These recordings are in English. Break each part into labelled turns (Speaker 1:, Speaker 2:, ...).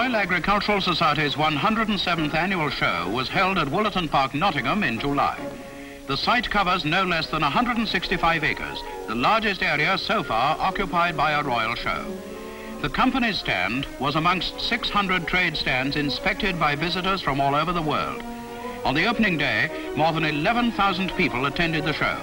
Speaker 1: Royal Agricultural Society's 107th annual show was held at Woollerton Park, Nottingham in July. The site covers no less than 165 acres, the largest area so far occupied by a royal show. The company's stand was amongst 600 trade stands inspected by visitors from all over the world. On the opening day, more than 11,000 people attended the show.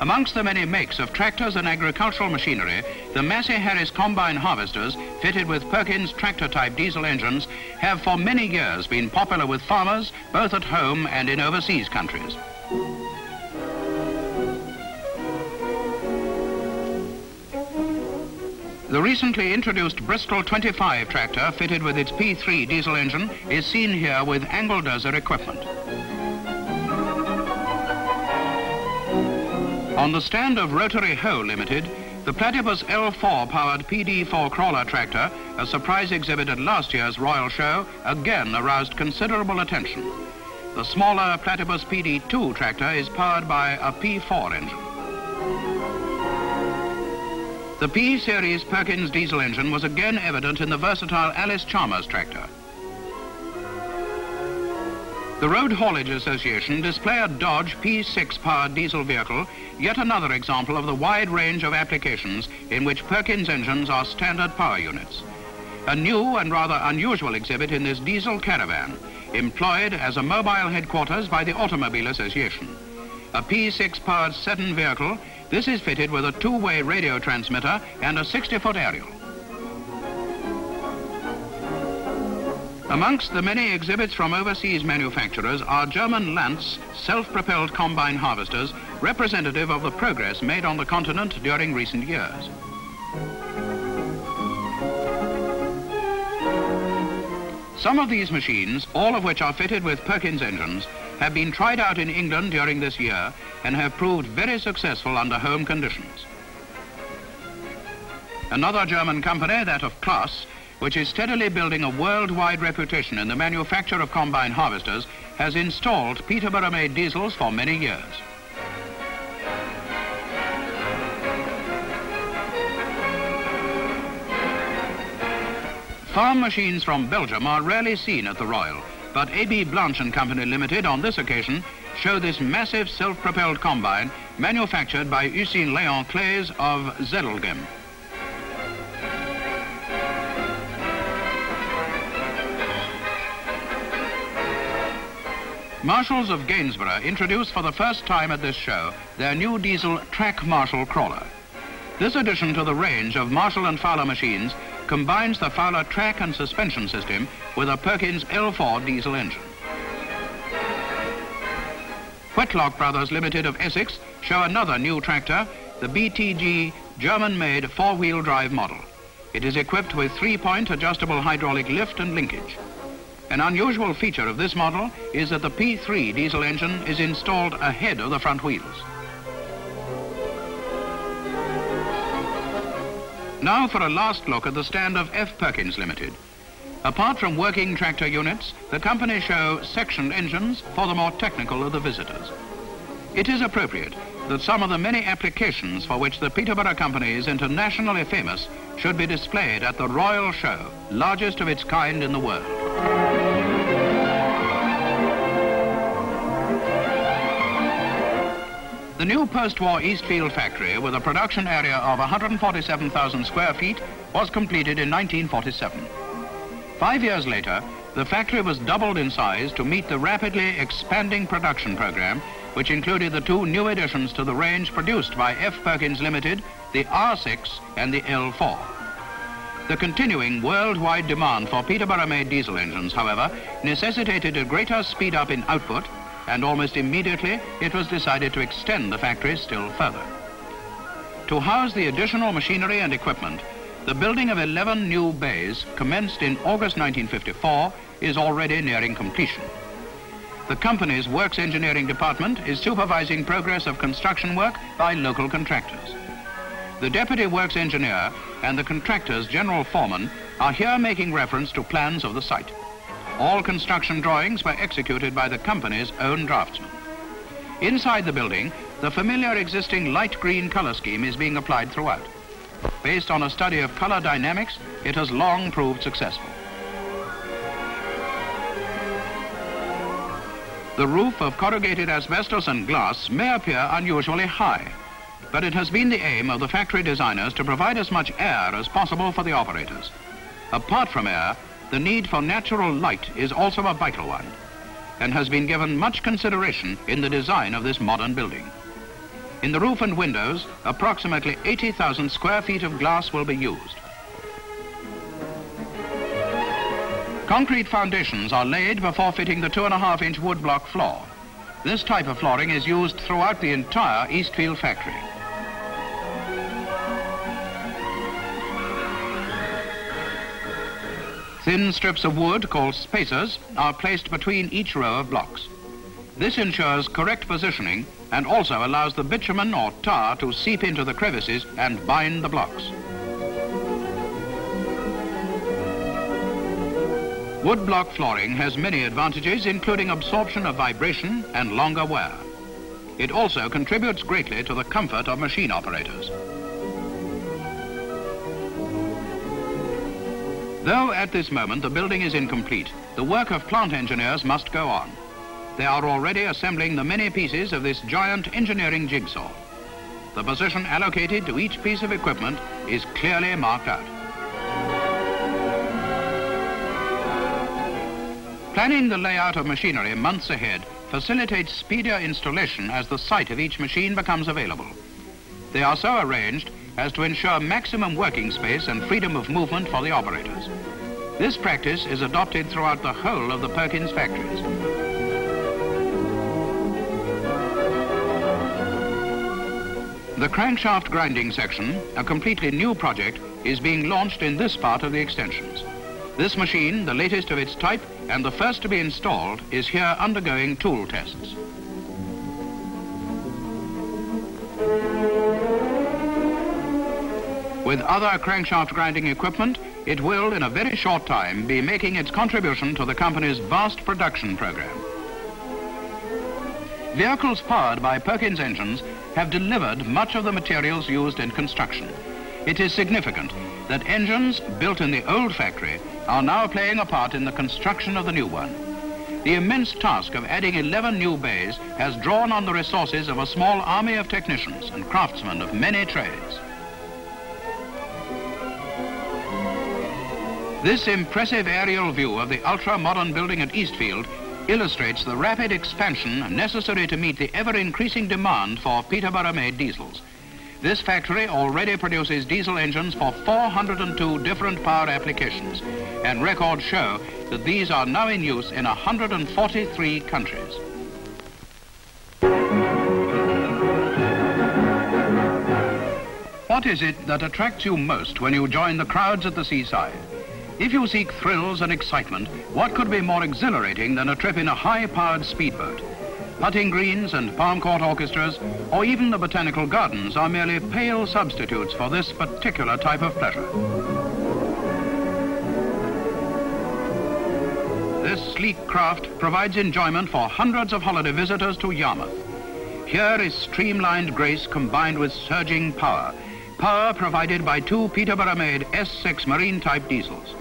Speaker 1: Amongst the many makes of tractors and agricultural machinery, the Massey Harris combine harvesters, fitted with Perkins tractor-type diesel engines, have for many years been popular with farmers, both at home and in overseas countries. The recently introduced Bristol 25 tractor, fitted with its P3 diesel engine, is seen here with angle dozer equipment. On the stand of Rotary Hoe Limited, the Platypus L4-powered PD4 crawler tractor, a surprise exhibit at last year's Royal Show, again aroused considerable attention. The smaller Platypus PD2 tractor is powered by a P4 engine. The P-series Perkins diesel engine was again evident in the versatile Alice Chalmers tractor. The Road Haulage Association display a Dodge P6 powered diesel vehicle, yet another example of the wide range of applications in which Perkins engines are standard power units. A new and rather unusual exhibit in this diesel caravan, employed as a mobile headquarters by the Automobile Association. A P6 powered sedan vehicle, this is fitted with a two-way radio transmitter and a 60-foot aerial. Amongst the many exhibits from overseas manufacturers are German Lanz self-propelled combine harvesters, representative of the progress made on the continent during recent years. Some of these machines, all of which are fitted with Perkins engines, have been tried out in England during this year and have proved very successful under home conditions. Another German company, that of Class, which is steadily building a worldwide reputation in the manufacture of combine harvesters, has installed Peterborough-made diesels for many years. Farm machines from Belgium are rarely seen at the Royal, but AB Blanche & Company Limited on this occasion show this massive self-propelled combine manufactured by Usine Léon Claes of Zedelgem. Marshals of Gainsborough introduced for the first time at this show their new diesel Track Marshal crawler. This addition to the range of Marshall and Fowler machines combines the Fowler track and suspension system with a Perkins L4 diesel engine. Whitlock Brothers Limited of Essex show another new tractor, the BTG German-made four-wheel drive model. It is equipped with three-point adjustable hydraulic lift and linkage. An unusual feature of this model is that the P3 diesel engine is installed ahead of the front wheels. Now for a last look at the stand of F. Perkins Limited. Apart from working tractor units, the company show sectioned engines for the more technical of the visitors. It is appropriate that some of the many applications for which the Peterborough Company is internationally famous should be displayed at the Royal Show, largest of its kind in the world. The new post-war Eastfield Factory, with a production area of 147,000 square feet, was completed in 1947. 5 years later, the factory was doubled in size to meet the rapidly expanding production program, which included the two new additions to the range produced by F. Perkins Limited, the R6 and the L4. The continuing worldwide demand for Peterborough-made diesel engines, however, necessitated a greater speed-up in output, and almost immediately it was decided to extend the factory still further. To house the additional machinery and equipment, the building of 11 new bays, commenced in August 1954, is already nearing completion. The company's Works Engineering Department is supervising progress of construction work by local contractors. The Deputy Works Engineer and the contractor's General Foreman are here making reference to plans of the site. All construction drawings were executed by the company's own draftsman. Inside the building, the familiar existing light green color scheme is being applied throughout. Based on a study of color dynamics, it has long proved successful. The roof of corrugated asbestos and glass may appear unusually high, but it has been the aim of the factory designers to provide as much air as possible for the operators. Apart from air, the need for natural light is also a vital one, and has been given much consideration in the design of this modern building. In the roof and windows, approximately 80,000 square feet of glass will be used. Concrete foundations are laid before fitting the 2.5-inch woodblock floor. This type of flooring is used throughout the entire Eastfield factory. Thin strips of wood, called spacers, are placed between each row of blocks. This ensures correct positioning and also allows the bitumen or tar to seep into the crevices and bind the blocks. Wood block flooring has many advantages, including absorption of vibration and longer wear. It also contributes greatly to the comfort of machine operators. Though at this moment the building is incomplete, the work of plant engineers must go on. They are already assembling the many pieces of this giant engineering jigsaw. The position allocated to each piece of equipment is clearly marked out. Planning the layout of machinery months ahead facilitates speedier installation as the site of each machine becomes available. They are so arranged as to ensure maximum working space and freedom of movement for the operators. This practice is adopted throughout the whole of the Perkins factories. The crankshaft grinding section, a completely new project, is being launched in this part of the extensions. This machine, the latest of its type and the first to be installed, is here undergoing tool tests. With other crankshaft grinding equipment, it will, in a very short time, be making its contribution to the company's vast production program. Vehicles powered by Perkins engines have delivered much of the materials used in construction. It is significant that engines built in the old factory are now playing a part in the construction of the new one. The immense task of adding 11 new bays has drawn on the resources of a small army of technicians and craftsmen of many trades. This impressive aerial view of the ultra-modern building at Eastfield illustrates the rapid expansion necessary to meet the ever-increasing demand for Peterborough-made diesels. This factory already produces diesel engines for 402 different power applications, and records show that these are now in use in 143 countries. What is it that attracts you most when you join the crowds at the seaside? If you seek thrills and excitement, what could be more exhilarating than a trip in a high-powered speedboat? Putting greens and palm court orchestras, or even the botanical gardens, are merely pale substitutes for this particular type of pleasure. This sleek craft provides enjoyment for hundreds of holiday visitors to Yarmouth. Here is streamlined grace combined with surging power. Power provided by two Peterborough-made S6 marine-type diesels.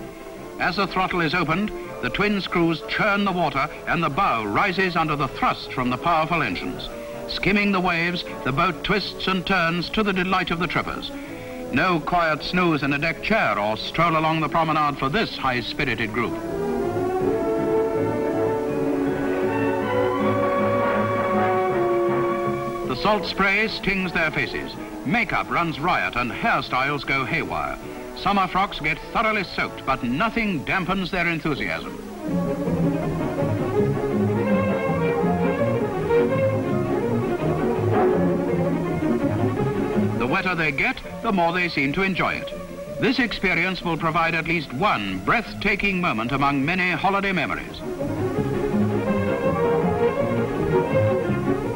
Speaker 1: As the throttle is opened, the twin screws churn the water and the bow rises under the thrust from the powerful engines. Skimming the waves, the boat twists and turns to the delight of the trippers. No quiet snooze in a deck chair or stroll along the promenade for this high-spirited group. The salt spray stings their faces. Makeup runs riot and hairstyles go haywire. Summer frocks get thoroughly soaked, but nothing dampens their enthusiasm. The wetter they get, the more they seem to enjoy it. This experience will provide at least one breathtaking moment among many holiday memories.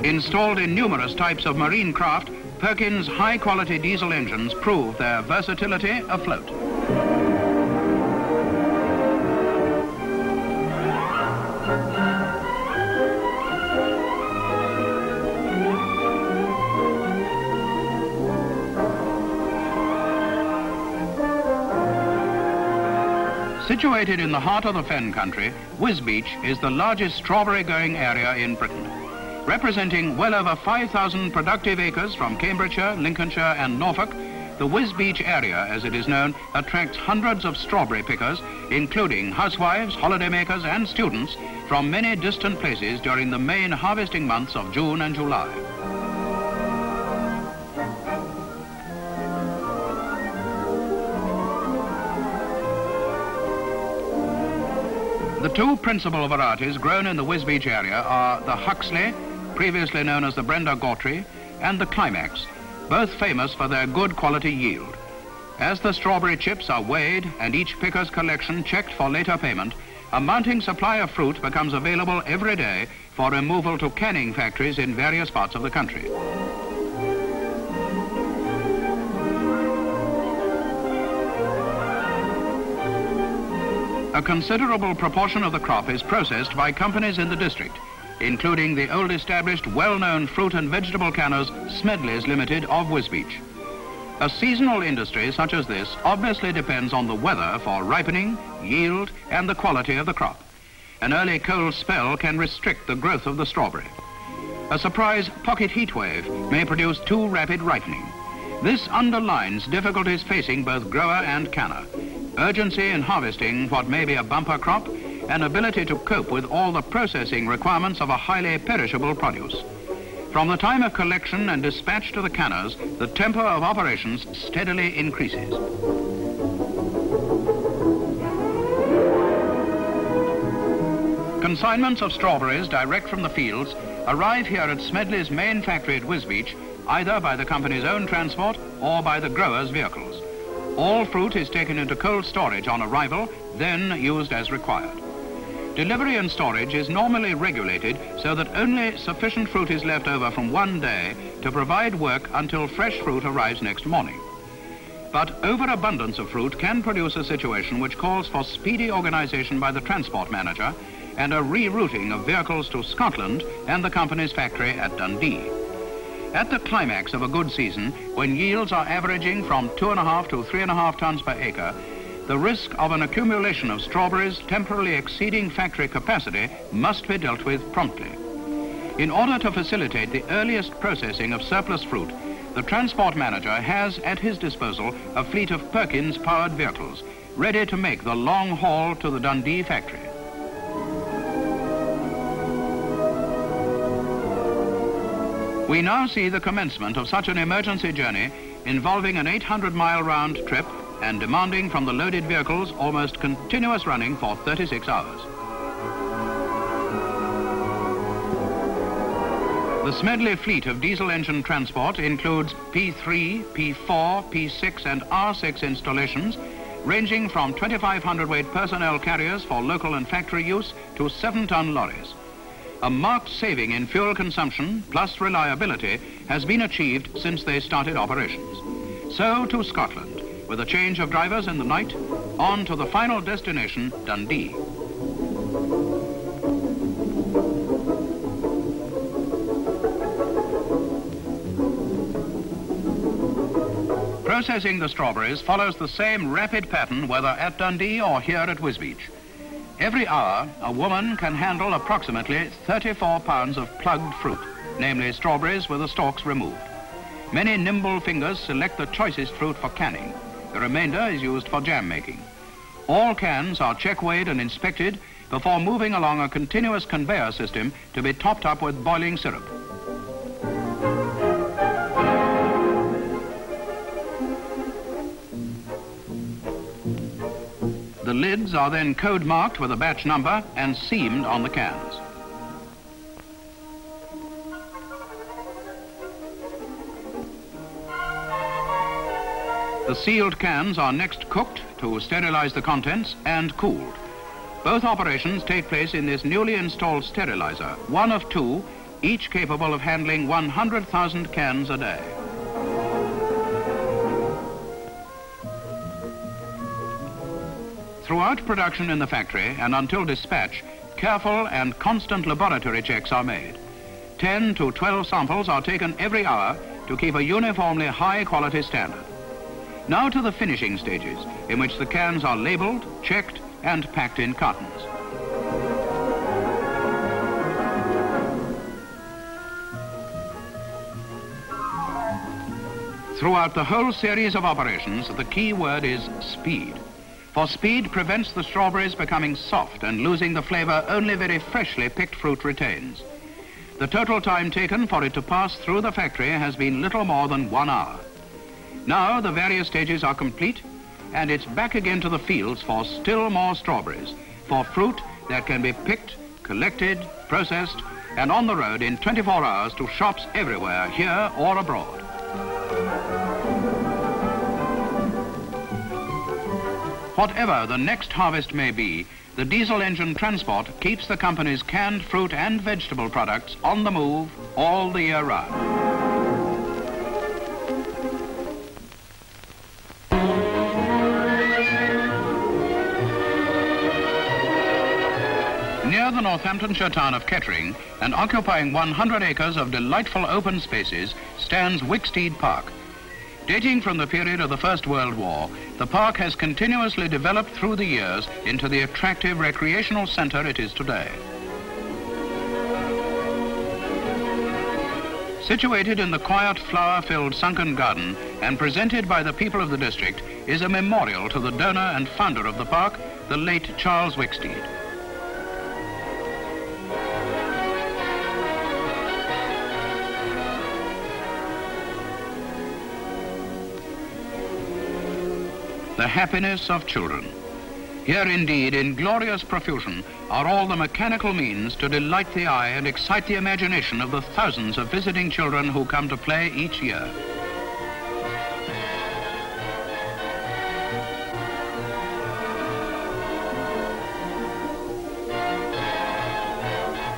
Speaker 1: Installed in numerous types of marine craft, Perkins' high-quality diesel engines prove their versatility afloat. Situated in the heart of the fen country, Wisbeach is the largest strawberry-growing area in Britain. Representing well over 5,000 productive acres from Cambridgeshire, Lincolnshire and Norfolk, the Wisbeach area, as it is known, attracts hundreds of strawberry pickers, including housewives, holidaymakers and students from many distant places during the main harvesting months of June and July. The two principal varieties grown in the Wisbeach area are the Huxley, previously known as the Brenda Gautry, and the Climax, both famous for their good quality yield. As the strawberry chips are weighed and each picker's collection checked for later payment, a mounting supply of fruit becomes available every day for removal to canning factories in various parts of the country. A considerable proportion of the crop is processed by companies in the district, including the old established, well-known fruit and vegetable canners Smedley's Limited of Wisbeach. A seasonal industry such as this obviously depends on the weather for ripening, yield and the quality of the crop. An early cold spell can restrict the growth of the strawberry. A surprise pocket heat wave may produce too rapid ripening. This underlines difficulties facing both grower and canner. Urgency in harvesting what may be a bumper crop, and ability to cope with all the processing requirements of a highly perishable produce. From the time of collection and dispatch to the canners, the tempo of operations steadily increases. Consignments of strawberries direct from the fields arrive here at Smedley's main factory at Wisbeach, either by the company's own transport or by the growers' vehicles. All fruit is taken into cold storage on arrival, then used as required. Delivery and storage is normally regulated so that only sufficient fruit is left over from one day to provide work until fresh fruit arrives next morning. But overabundance of fruit can produce a situation which calls for speedy organization by the transport manager and a rerouting of vehicles to Scotland and the company's factory at Dundee. At the climax of a good season, when yields are averaging from 2.5 to 3.5 tons per acre, the risk of an accumulation of strawberries temporarily exceeding factory capacity must be dealt with promptly. In order to facilitate the earliest processing of surplus fruit, the transport manager has at his disposal a fleet of Perkins powered vehicles, ready to make the long haul to the Dundee factory. We now see the commencement of such an emergency journey involving an 800-mile round trip and demanding from the loaded vehicles almost continuous running for 36 hours. The Smedley fleet of diesel engine transport includes P3, P4, P6 and R6 installations ranging from 2,500 weight personnel carriers for local and factory use to 7-ton lorries. A marked saving in fuel consumption plus reliability has been achieved since they started operations. So to Scotland, with a change of drivers in the night, on to the final destination, Dundee. Processing the strawberries follows the same rapid pattern whether at Dundee or here at Wisbeach. Every hour, a woman can handle approximately 34 pounds of plugged fruit, namely strawberries with the stalks removed. Many nimble fingers select the choicest fruit for canning. The remainder is used for jam making. All cans are check-weighed and inspected before moving along a continuous conveyor system to be topped up with boiling syrup. The lids are then code marked with a batch number and seamed on the cans. The sealed cans are next cooked to sterilize the contents and cooled. Both operations take place in this newly installed sterilizer, one of two, each capable of handling 100,000 cans a day. Throughout production in the factory and until dispatch, careful and constant laboratory checks are made. 10 to 12 samples are taken every hour to keep a uniformly high quality standard. Now to the finishing stages, in which the cans are labeled, checked, and packed in cartons. Throughout the whole series of operations, the key word is speed. For speed prevents the strawberries becoming soft and losing the flavor only very freshly picked fruit retains. The total time taken for it to pass through the factory has been little more than 1 hour. Now the various stages are complete, and it's back again to the fields for still more strawberries, for fruit that can be picked, collected, processed, and on the road in 24 hours to shops everywhere, here or abroad. Whatever the next harvest may be, the diesel engine transport keeps the company's canned fruit and vegetable products on the move all the year round. Near the Northamptonshire town of Kettering, and occupying 100 acres of delightful open spaces, stands Wickstead Park. Dating from the period of the First World War, the park has continuously developed through the years into the attractive recreational centre it is today. Situated in the quiet, flower-filled sunken garden and presented by the people of the district is a memorial to the donor and founder of the park, the late Charles Wicksteed. The happiness of children. Here indeed, in glorious profusion, are all the mechanical means to delight the eye and excite the imagination of the thousands of visiting children who come to play each year.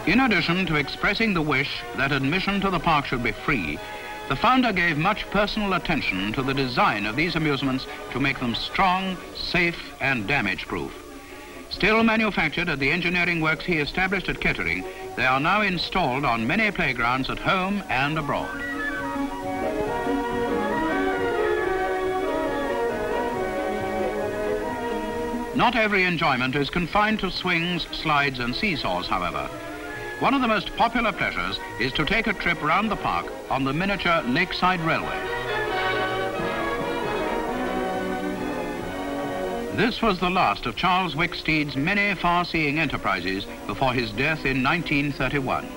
Speaker 1: In addition to expressing the wish that admission to the park should be free, the founder gave much personal attention to the design of these amusements to make them strong, safe, and damage-proof. Still manufactured at the engineering works he established at Kettering, they are now installed on many playgrounds at home and abroad. Not every enjoyment is confined to swings, slides, and seesaws, however. One of the most popular pleasures is to take a trip round the park on the miniature lakeside railway. This was the last of Charles Wicksteed's many far-seeing enterprises before his death in 1931.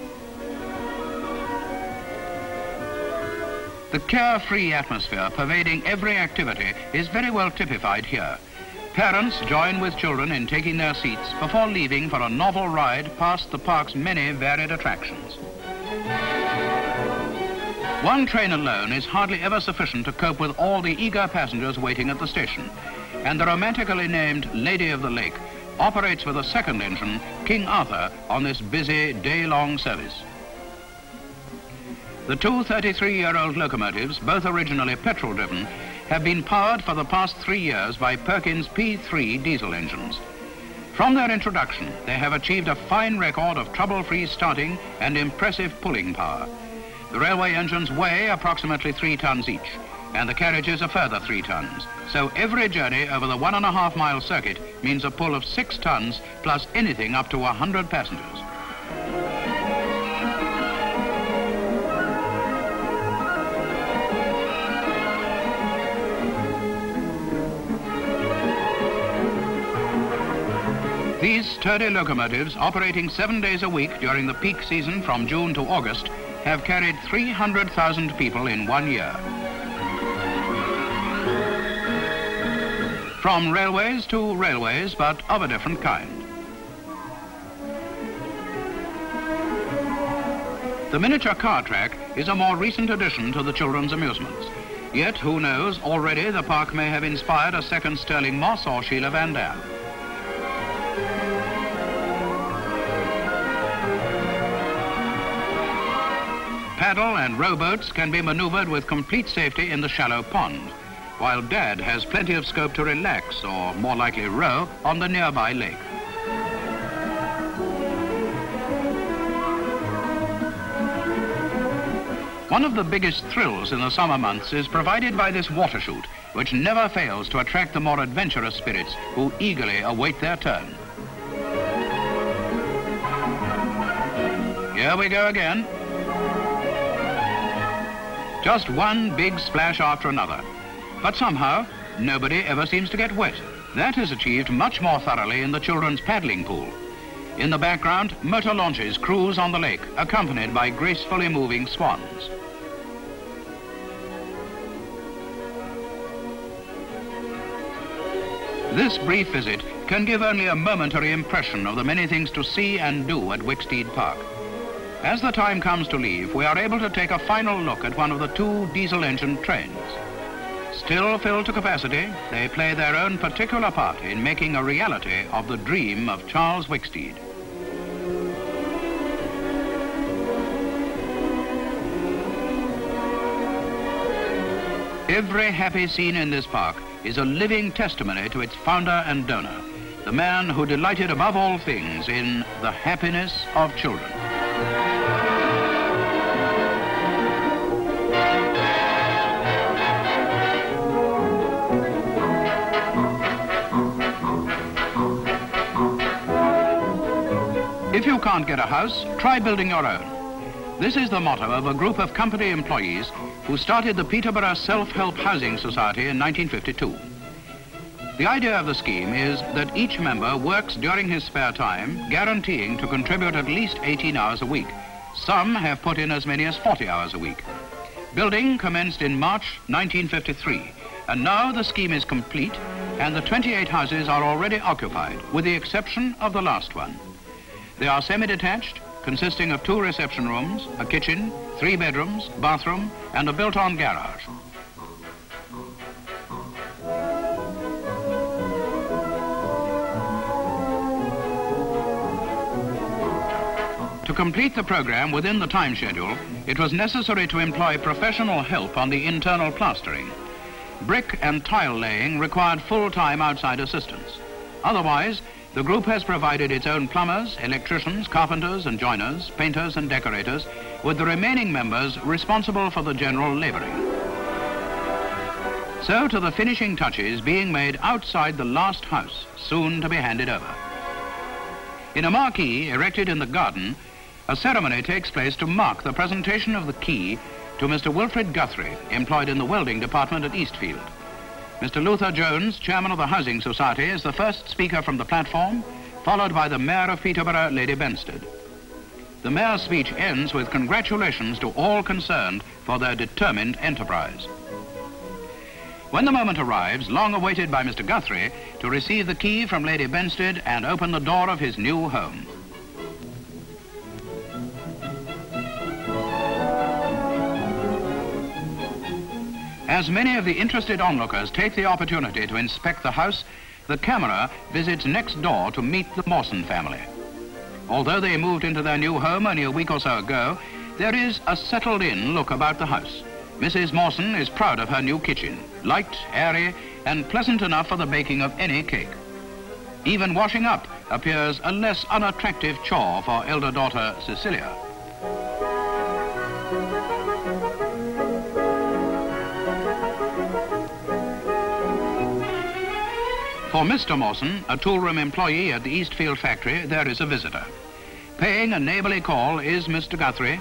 Speaker 1: The carefree atmosphere pervading every activity is very well typified here. Parents join with children in taking their seats before leaving for a novel ride past the park's many varied attractions. One train alone is hardly ever sufficient to cope with all the eager passengers waiting at the station, and the romantically named Lady of the Lake operates with a second engine, King Arthur, on this busy day-long service. The two 33-year-old locomotives, both originally petrol-driven, have been powered for the past 3 years by Perkins P3 diesel engines. From their introduction, they have achieved a fine record of trouble-free starting and impressive pulling power. The railway engines weigh approximately 3 tons each, and the carriages a further 3 tons. So every journey over the 1.5-mile circuit means a pull of 6 tons plus anything up to 100 passengers. These sturdy locomotives, operating 7 days a week during the peak season from June to August, have carried 300,000 people in 1 year. From railways to railways, but of a different kind. The miniature car track is a more recent addition to the children's amusements. Yet, who knows, already the park may have inspired a second Stirling Moss or Sheila Van Dam. Paddle and rowboats can be maneuvered with complete safety in the shallow pond, while Dad has plenty of scope to relax, or more likely row, on the nearby lake. One of the biggest thrills in the summer months is provided by this water chute, which never fails to attract the more adventurous spirits who eagerly await their turn. Here we go again. Just one big splash after another. But somehow, nobody ever seems to get wet. That is achieved much more thoroughly in the children's paddling pool. In the background, motor launches cruise on the lake, accompanied by gracefully moving swans. This brief visit can give only a momentary impression of the many things to see and do at Wickstead Park. As the time comes to leave, we are able to take a final look at one of the two diesel-engine trains. Still filled to capacity, they play their own particular part in making a reality of the dream of Charles Wicksteed. Every happy scene in this park is a living testimony to its founder and donor, the man who delighted above all things in the happiness of children. If you can't get a house, try building your own. This is the motto of a group of company employees who started the Peterborough Self-Help Housing Society in 1952. The idea of the scheme is that each member works during his spare time, guaranteeing to contribute at least 18 hours a week. Some have put in as many as 40 hours a week. Building commenced in March 1953, and now the scheme is complete, and the 28 houses are already occupied, with the exception of the last one. They are semi-detached, consisting of 2 reception rooms, a kitchen, 3 bedrooms, bathroom, and a built-on garage. To complete the program within the time schedule, it was necessary to employ professional help on the internal plastering. Brick and tile laying required full-time outside assistance. Otherwise, the group has provided its own plumbers, electricians, carpenters and joiners, painters and decorators, with the remaining members responsible for the general labouring. So to the finishing touches being made outside the last house, soon to be handed over. In a marquee erected in the garden, a ceremony takes place to mark the presentation of the key to Mr. Wilfred Guthrie, employed in the welding department at Eastfield. Mr. Luther Jones, chairman of the Housing Society, is the first speaker from the platform, followed by the Mayor of Peterborough, Lady Benstead. The Mayor's speech ends with congratulations to all concerned for their determined enterprise. When the moment arrives, long awaited by Mr. Guthrie, to receive the key from Lady Benstead and open the door of his new home. As many of the interested onlookers take the opportunity to inspect the house, the camera visits next door to meet the Mawson family. Although they moved into their new home only a week or so ago, there is a settled-in look about the house. Mrs. Mawson is proud of her new kitchen, light, airy, and pleasant enough for the baking of any cake. Even washing up appears a less unattractive chore for elder daughter Cecilia. For Mr. Mawson, a toolroom employee at the Eastfield Factory, there is a visitor. Paying a neighbourly call is Mr. Guthrie,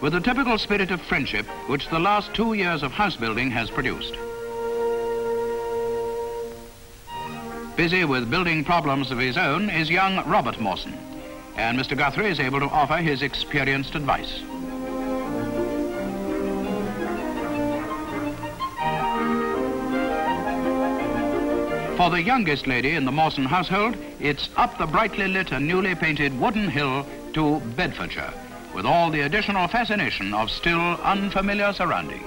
Speaker 1: with the typical spirit of friendship which the last 2 years of house building has produced. Busy with building problems of his own is young Robert Mawson, and Mr. Guthrie is able to offer his experienced advice. For the youngest lady in the Mawson household, it's up the brightly lit and newly painted wooden hill to Bedfordshire, with all the additional fascination of still unfamiliar surroundings.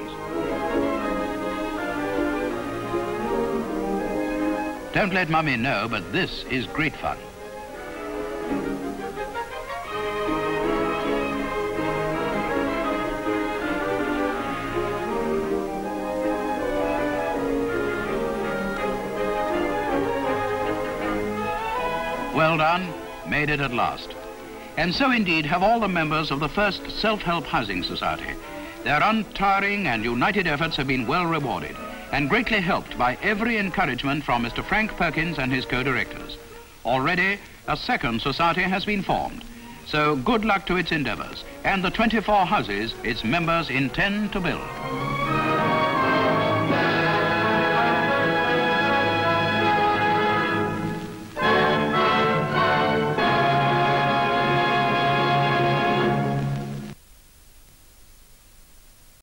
Speaker 1: Don't let Mummy know, but this is great fun. Well done, made it at last. And so indeed have all the members of the first Self-Help Housing Society. Their untiring and united efforts have been well rewarded, and greatly helped by every encouragement from Mr. Frank Perkins and his co-directors. Already, a second society has been formed. So good luck to its endeavours and the 24 houses its members intend to build.